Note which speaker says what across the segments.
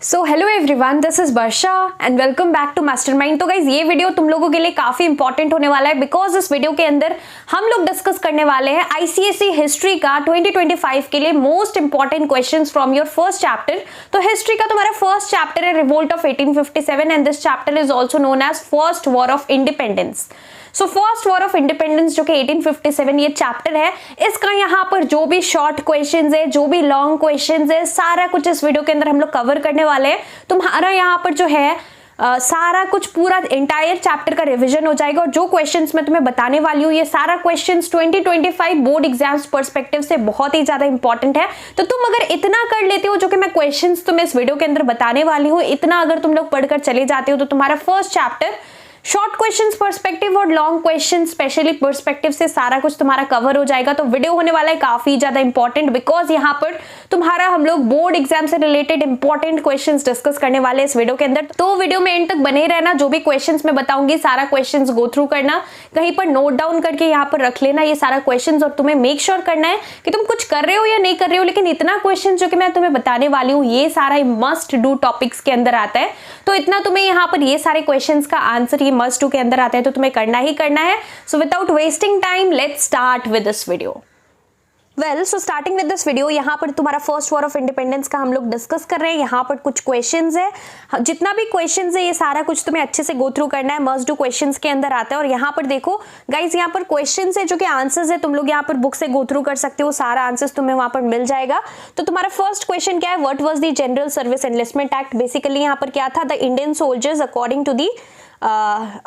Speaker 1: So hello everyone, this is Varsha and welcome back to Mastermind. तो guys ये video तुम लोगों के लिए काफी इंपॉर्टेंट होने वाला है बिकॉज इस वीडियो के अंदर हम लोग डिस्कस करने वाले हैं आईसीएसई हिस्ट्री का 2025 के लिए most important questions from your first chapter. तो हिस्ट्री का तुम्हारा फर्स्ट चैप्टर है revolt of 1857 and this chapter is also known as first war of independence. So first war of independence जो कि 1857 ये चैप्टर है, इसका यहाँ पर जो भी शॉर्ट क्वेश्चंस है, जो भी लॉन्ग क्वेश्चंस है, सारा कुछ इस वीडियो के अंदर हम लोग कवर करने वाले हैं। तुम्हारा यहाँ पर जो है सारा कुछ पूरा एंटायर चैप्टर का रिवीजन हो जाएगा और जो क्वेश्चंस मैं तुम्हें बताने वाली हूँ ये सारा क्वेश्चंस 2025 बोर्ड एग्जाम्स पर्सपेक्टिव से बहुत ही ज्यादा इंपॉर्टेंट है। तो तुम अगर इतना कर लेते हो जो कि मैं क्वेश्चंस तुम्हें इस वीडियो के अंदर बताने वाली हूँ, इतना अगर तुम लोग पढ़कर चले जाते हो तो तुम्हारा first chapter short questions perspective और लॉन्ग क्वेश्चन स्पेशली पर्सपेक्टिव से सारा कुछ तुम्हारा कवर हो जाएगा। तो वीडियो होने वाला है काफी ज्यादा इंपॉर्टेंट बिकॉज यहाँ पर तुम्हारा हम लोग बोर्ड एग्जाम से रिलेटेड इंपॉर्टेंट क्वेश्चंस डिस्कस करने वाले हैं इस वीडियो के अंदर। तो वीडियो में एंड तक बने रहना, जो भी क्वेश्चंस मैं बताऊंगी सारा क्वेश्चंस गो थ्रू करना, कहीं पर नोट डाउन करके यहाँ पर रख लेना ये सारा क्वेश्चंस और तुम्हें मेक श्योर करना है कि तुम कुछ कर रहे हो या नहीं कर रहे हो, लेकिन इतना क्वेश्चन जो कि मैं तुम्हें बताने वाली हूँ ये सारा मस्ट डू टॉपिक्स के अंदर आता है। तो इतना तुम्हें यहाँ पर ये सारे क्वेश्चंस का आंसर ये मस्ट डू के अंदर आता है तो तुम्हें करना ही करना है। So without wasting time let's start with this video. Well so starting with this video, यहाँ पर तुम्हारा फर्स्ट वॉर ऑफ इंडिपेंडेंस का हम लोग डिस्कस कर रहे हैं। यहाँ पर कुछ क्वेश्चंस है, जितना भी क्वेश्चंस है ये सारा कुछ तुम्हें अच्छे से गो थ्रू करना है, मस्ट डू क्वेश्चंस के अंदर आता है। और यहाँ पर देखो गाइज, यहाँ पर क्वेश्चंस है जो कि आंसर्स है, तुम लोग यहाँ पर बुक से गो थ्रू कर सकते हो, सारा आंसर्स तुम्हें वहां पर मिल जाएगा। तो तुम्हारा फर्स्ट क्वेश्चन क्या है, what was the general service enlistment act. Basically यहाँ पर क्या था, the Indian soldiers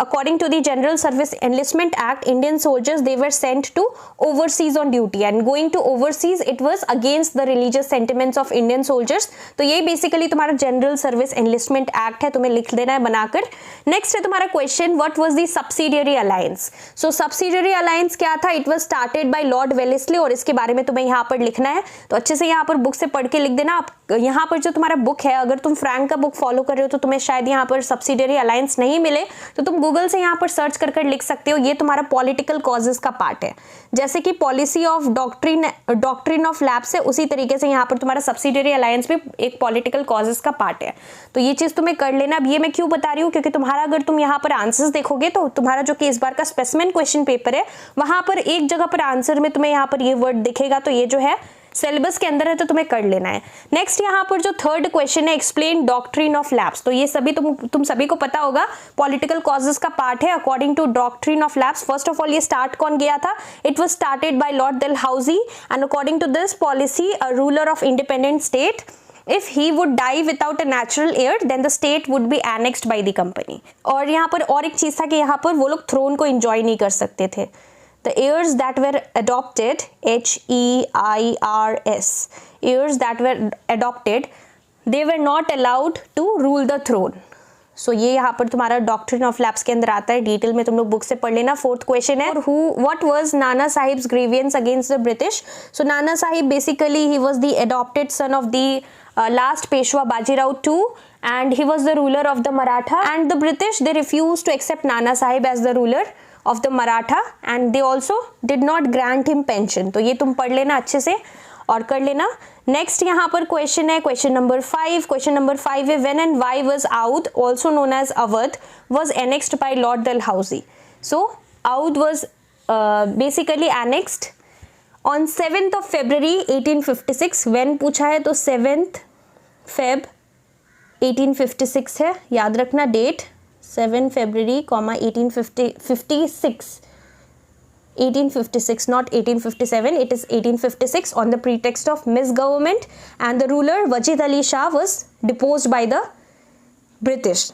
Speaker 1: according to the General Service Enlistment Act, Indian soldiers they were sent to overseas on duty and going to overseas it was against the religious sentiments of Indian soldiers। तो ये basically तुम्हारा General Service Enlistment Act है, तुम्हें लिख देना है बनाकर। Next है तुम्हारा question, what was the subsidiary alliance. So subsidiary alliance क्या था, it was started by Lord Wellesley और इसके बारे में तुम्हें यहाँ पर लिखना है। तो अच्छे से यहाँ पर बुक से पढ़ के लिख देना। यहाँ पर जो तुम्हारा बुक है, अगर तुम फ्रैंक का बुक फॉलो कर रहे हो तो तुम्हें शायद यहाँ पर सब्सिडियरी अलायंस नहीं मिले तो तुम गूगल से यहाँ पर सर्च कर लिख सकते हो। ये तुम्हारा पॉलिटिकल कॉजेस का पार्ट है, जैसे कि policy of doctrine of lapse है, उसी तरीके से यहाँ पर तुम्हारा सब्सिडियरी अलायंस भी एक पॉलिटिकल कॉजेस का पार्ट है। तो ये चीज तुम्हें कर लेना। अब ये मैं क्यों बता रही हूँ, क्योंकि तुम्हारा अगर तुम यहाँ पर आंसर्स देखोगे तो तुम्हारा जो कि इस बार का स्पेसिमेन क्वेश्चन पेपर है वहां पर एक जगह पर आंसर में तुम्हें यहाँ पर ये वर्ड दिखेगा, तो ये जो है सिलेबस के अंदर है तो तुम्हें कर लेना है। नेक्स्ट यहाँ पर जो थर्ड क्वेश्चन है, एक्सप्लेन डॉक्ट्रिन ऑफ लैप्स। तो ये सभी तुम सभी को पता होगा पॉलिटिकल कॉजेस का पार्ट है। According to doctrine of lapse, first of all ये स्टार्ट कौन किया था, it was started by Lord Dalhousie and according to this policy a ruler of independent state if he would die without a natural heir then the state would be annexed by the company। और यहाँ पर और एक चीज था कि यहाँ पर वो लोग थ्रोन को एंजॉय नहीं कर सकते थे। The heirs that were adopted, heirs, heirs that were adopted, they were not allowed to rule the throne। So ये यहाँ पर तुम्हारा डॉक्ट्रिन ऑफ लैप्स के अंदर आता है, डिटेल में तुम लोग बुक से पढ़ लेना। फोर्थ क्वेश्चन है, what was Nana Sahib's grievances against the British. So Nana Sahib basically he was the adopted son of the last Peshwa Bajirao II and he was the ruler of the Maratha and the British they refused to accept Nana Sahib as the ruler of the Maratha and they also did not grant him pension। तो ये तुम पढ़ लेना अच्छे से और कर लेना। नेक्स्ट यहाँ पर क्वेश्चन है, क्वेश्चन नंबर 5। क्वेश्चन नंबर 5 है, when and why was Oudh also known as Awadh was annexed by Lord Dalhousie. So Oudh was basically annexed on 7th of February 1856। When पूछा है तो 7th Feb 1856 है, याद रखना date 7 February 1856 not 1857, it is 1856 on the pretext of misgovernment and the ruler Wajid Ali Shah was deposed by the British।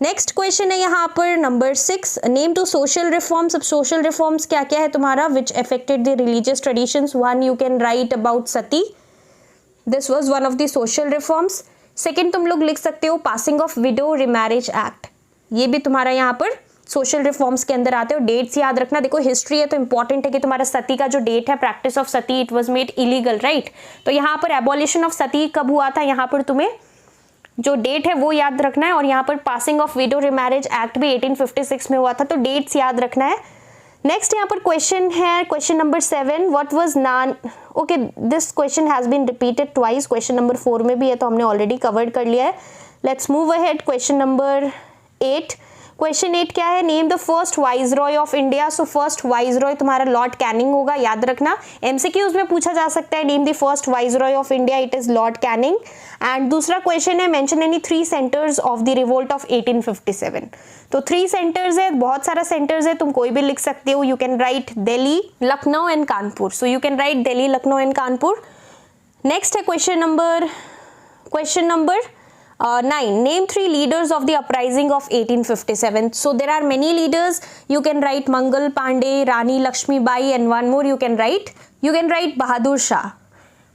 Speaker 1: Next question है यहाँ पर नंबर 6, नेम टू सोशल रिफॉर्म्स। अब सोशल रिफॉर्म्स क्या क्या है तुम्हारा, which affected the religious traditions. One you can write about sati, this was one of the social reforms. Second तुम लोग लिख सकते हो passing of widow remarriage act, ये भी तुम्हारा यहाँ पर सोशल रिफॉर्म्स के अंदर आते हो। डेट्स याद रखना, देखो हिस्ट्री है तो इंपॉर्टेंट है कि तुम्हारा सती का जो डेट है, practice of Sati it was made illegal, right. तो यहाँ पर एबॉलिशन ऑफ सती कब हुआ था, यहाँ पर तुम्हें जो डेट है वो याद रखना है। और यहाँ पर passing of widow remarriage act भी 1856 में हुआ था, तो डेट्स याद रखना है। नेक्स्ट यहाँ पर क्वेश्चन है question number 7, what was Nana, okay this question has been repeated twice, question number 4 में भी है तो हमने ऑलरेडी कवर्ड कर लिया है। Let's move ahead, question number 8। Question 8 क्या है, name the first viceroy of India. So first viceroy तुम्हारा लॉर्ड कैनिंग होगा, याद रखना, एमसीक्यूज में पूछा जा सकता है, name the first viceroy of India, it is Lord Canning. And दूसरा क्वेश्चन है, mention any 3 centres of the revolt of 1857। तो 3 सेंटर्स है, बहुत सारा सेंटर्स है, तुम कोई भी लिख सकते हो, you can right Delhi, Lucknow and Kanpur. So you can right Delhi, Lucknow and Kanpur. Next है question number 9, name 3 leaders of the uprising of 1857. So there are many leaders, you can write Mangal Pandey, Rani Lakshmi Bai, and one more you can write Bahadur Shah,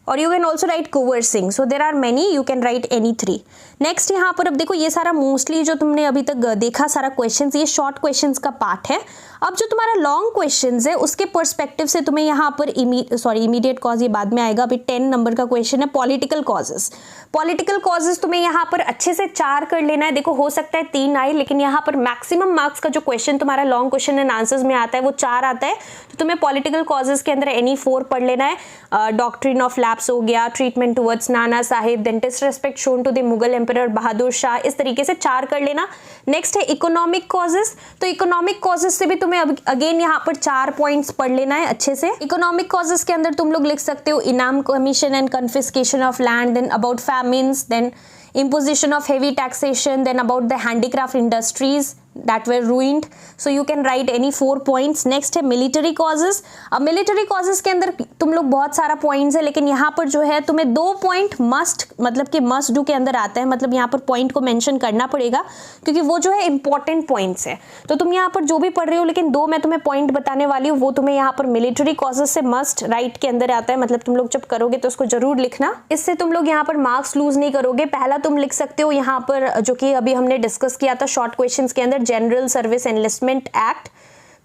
Speaker 1: और you can also write Kunwar Singh. So there are many, you can write any 3। Next यहाँ पर अब देखो, ये सारा mostly जो तुमने अभी तक देखा सारा क्वेश्चंस, ये शॉर्ट क्वेश्चंस का पार्ट है। अब जो तुम्हारा लॉन्ग क्वेश्चंस है उसके पर्सपेक्टिव से तुम्हें यहाँ पर इमीडिएट कॉज ये बाद में आएगा, अभी 10 नंबर का क्वेश्चन है पॉलिटिकल कॉजेस। पॉलिटिकल कॉजेस तुम्हें यहाँ पर अच्छे से 4 कर लेना है। देखो हो सकता है 3 आए, लेकिन यहाँ पर मैक्सिमम मार्क्स का जो क्वेश्चन तुम्हारा लॉन्ग क्वेश्चन एंड आंसर्स में आता है वो 4 आता है, तो तुम्हें पॉलिटिकल कॉजेस के अंदर एनी 4 पढ़ लेना है। डॉक्ट्रिन ऑफ लैप्स हो गया, treatment towards Nana Sahib, then disrespect shown to the Mughal emperor Bahadur Shah, इस तरीके से 4 कर लेना। नेक्स्ट है इकोनॉमिक कॉजेस, तो इकोनॉमिक कॉजेस से भी तुम्हें अगेन यहाँ पर 4 पॉइंट्स पढ़ लेना है अच्छे से। इकोनॉमिक कॉजेस के अंदर तुम लोग लिख सकते हो Inam commission and confiscation of land, then about famines, then imposition of heavy taxation, then about the handicraft industries that were ruined. So you can write any 4 points. Next है military causes। अब military causes के अंदर तुम लोग बहुत सारा points है, लेकिन यहाँ पर जो है तुम्हें 2 point must, मतलब कि must do के अंदर आता है, मतलब यहाँ पर point को mention करना पड़ेगा क्योंकि वो जो है important points है। तो तुम यहाँ पर जो भी पढ़ रहे हो, लेकिन 2 मैं तुम्हें point बताने वाली हूँ, वो तुम्हें यहाँ पर military causes से must write के अंदर आता है, मतलब तुम लोग जब करोगे तो उसको जरूर लिखना, इससे तुम लोग यहाँ पर मार्क्स लूज नहीं करोगे। पहला तुम लिख सकते हो यहाँ पर, जो कि अभी हमने डिस्कस किया था शॉर्ट क्वेश्चंस के अंदर, जनरल सर्विस एनलिस्टमेंट एक्ट।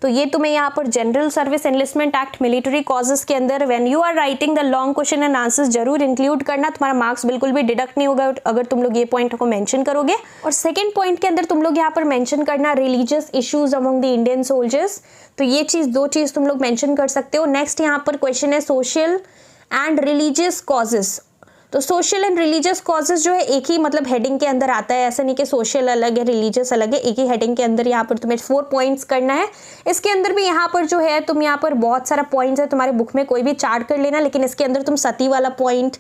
Speaker 1: तो ये तुम्हें यहाँ पर general service enlistment act military causes के अंदर when you are writing the long question and answers जरूर इंक्लूड करना, तुम्हारा मार्क्स बिल्कुल भी डिडक्ट नहीं होगा अगर तुम लोग ये पॉइंट को मेंशन करोगे। और सेकंड पॉइंट के अंदर तुम लोग यहाँ पर मेंशन करना religious issues among the Indian soldiers, तो ये चीज 2 चीज तुम लोग मेंशन कर सकते हो। नेक्स्ट यहाँ पर क्वेश्चन है सोशल एंड रिलीजियस कॉजेस। तो सोशल एंड रिलीजियस कॉजेस जो है एक ही मतलब हेडिंग के अंदर आता है, ऐसा नहीं कि सोशल अलग है रिलीजियस अलग है, एक ही हेडिंग के अंदर यहाँ पर तुम्हें 4 पॉइंट्स करना है। इसके अंदर भी यहाँ पर जो है तुम यहाँ पर बहुत सारा पॉइंट्स है, तुम्हारे बुक में कोई भी चार्ट कर लेना, लेकिन इसके अंदर तुम सती वाला पॉइंट,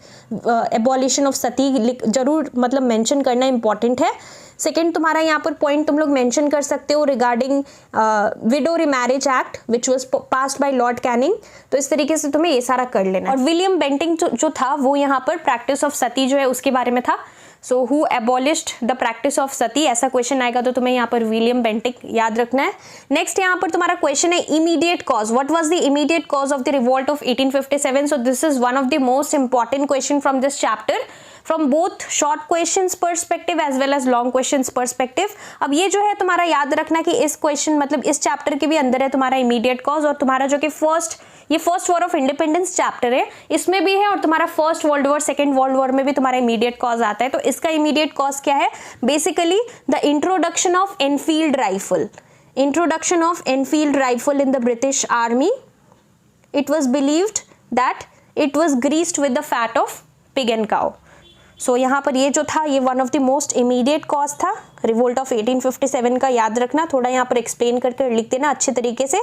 Speaker 1: एबॉलिशन ऑफ सती जरूर मतलब मेंशन करना इंपॉर्टेंट है। सेकेंड तुम्हारा यहाँ पर पॉइंट तुम लोग मेंशन कर सकते हो regarding window remarriage act which was passed by Lord Canning, तो इस तरीके से तुम्हें ये सारा कर लेना। और विलियम बेंटिंग जो था वो यहाँ पर प्रैक्टिस ऑफ सती जो है उसके बारे में था। So who abolished the practice of sati, ऐसा क्वेश्चन आएगा तो तुम्हें यहाँ पर विलियम बेंटिंग याद रखना है। नेक्स्ट यहाँ पर तुम्हारा क्वेश्चन है immediate cause, what was the immediate cause of the revolt of 1857। So this is one of the most important question from this chapter, from both short questions perspective as well as long questions perspective. अब ये जो है तुम्हारा याद रखना कि इस question मतलब इस चैप्टर के भी अंदर है तुम्हारा इमीडिएट कॉज, और तुम्हारा जो कि first war of independence chapter है इसमें भी है, और तुम्हारा first world war second world war में भी तुम्हारा इमीडिएट कॉज आता है। तो इसका इमीडिएट कॉज क्या है, basically the introduction of Enfield rifle, introduction of Enfield rifle in the British army. It was believed that it was greased with the fat of pig and cow. So यहाँ पर ये जो था ये one of the most immediate cause था revolt of 1857 का, याद रखना, थोड़ा यहाँ पर एक्सप्लेन करके लिख देना अच्छे तरीके से।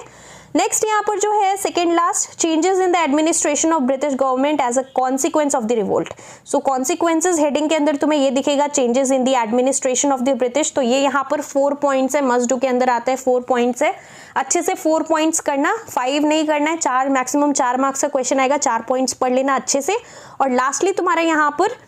Speaker 1: नेक्स्ट यहाँ पर जो है second last, changes in the administration of British government as a consequence of the revolt. So consequences heading के अंदर तुम्हें ये दिखेगा changes in the administration of the British, तो ये यहाँ पर 4 पॉइंट्स है, मस्ट डू के अंदर आता है 4 पॉइंट्स है, अच्छे से 4 पॉइंट्स करना, 5 नहीं करना है, 4 मैक्सिमम 4 मार्क्स का क्वेश्चन आएगा, 4 पॉइंट्स पढ़ लेना अच्छे से। और लास्टली तुम्हारा यहाँ पर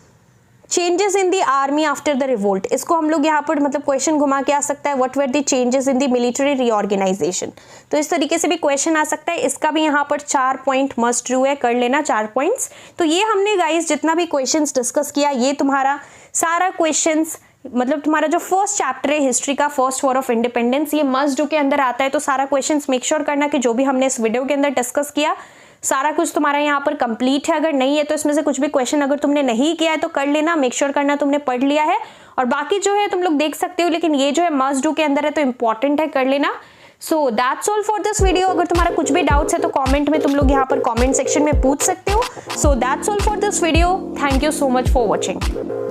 Speaker 1: changes in the army after the revolt, इसको हम लोग यहाँ पर मतलब क्वेश्चन घुमा के आ सकता है, what were the changes in the military reorganisation, तो इस तरीके से भी क्वेश्चन आ सकता है। इसका भी यहाँ पर 4 पॉइंट मस्ट डू है, कर लेना 4 पॉइंट्स। तो ये हमने गाइस जितना भी क्वेश्चंस डिस्कस किया, ये तुम्हारा सारा क्वेश्चंस मतलब तुम्हारा जो फर्स्ट चैप्टर है हिस्ट्री का, फर्स्ट वॉर ऑफ इंडिपेंडेंस, ये मस्ट डू के अंदर आता है। तो सारा क्वेश्चंस मेक श्योर करना कि जो भी हमने इस वीडियो के अंदर डिस्कस किया सारा कुछ तुम्हारा यहाँ पर कंप्लीट है। अगर नहीं है तो इसमें से कुछ भी क्वेश्चन अगर तुमने नहीं किया है तो कर लेना, मेक श्योर करना तुमने पढ़ लिया है। और बाकी जो है तुम लोग देख सकते हो, लेकिन ये जो है मस्ट डू के अंदर है तो इंपॉर्टेंट है, कर लेना। So that's all for this video. अगर तुम्हारा कुछ भी डाउट्स है तो कमेंट में तुम लोग यहाँ पर कमेंट सेक्शन में पूछ सकते हो। So that's all for this video. Thank you so much for watching.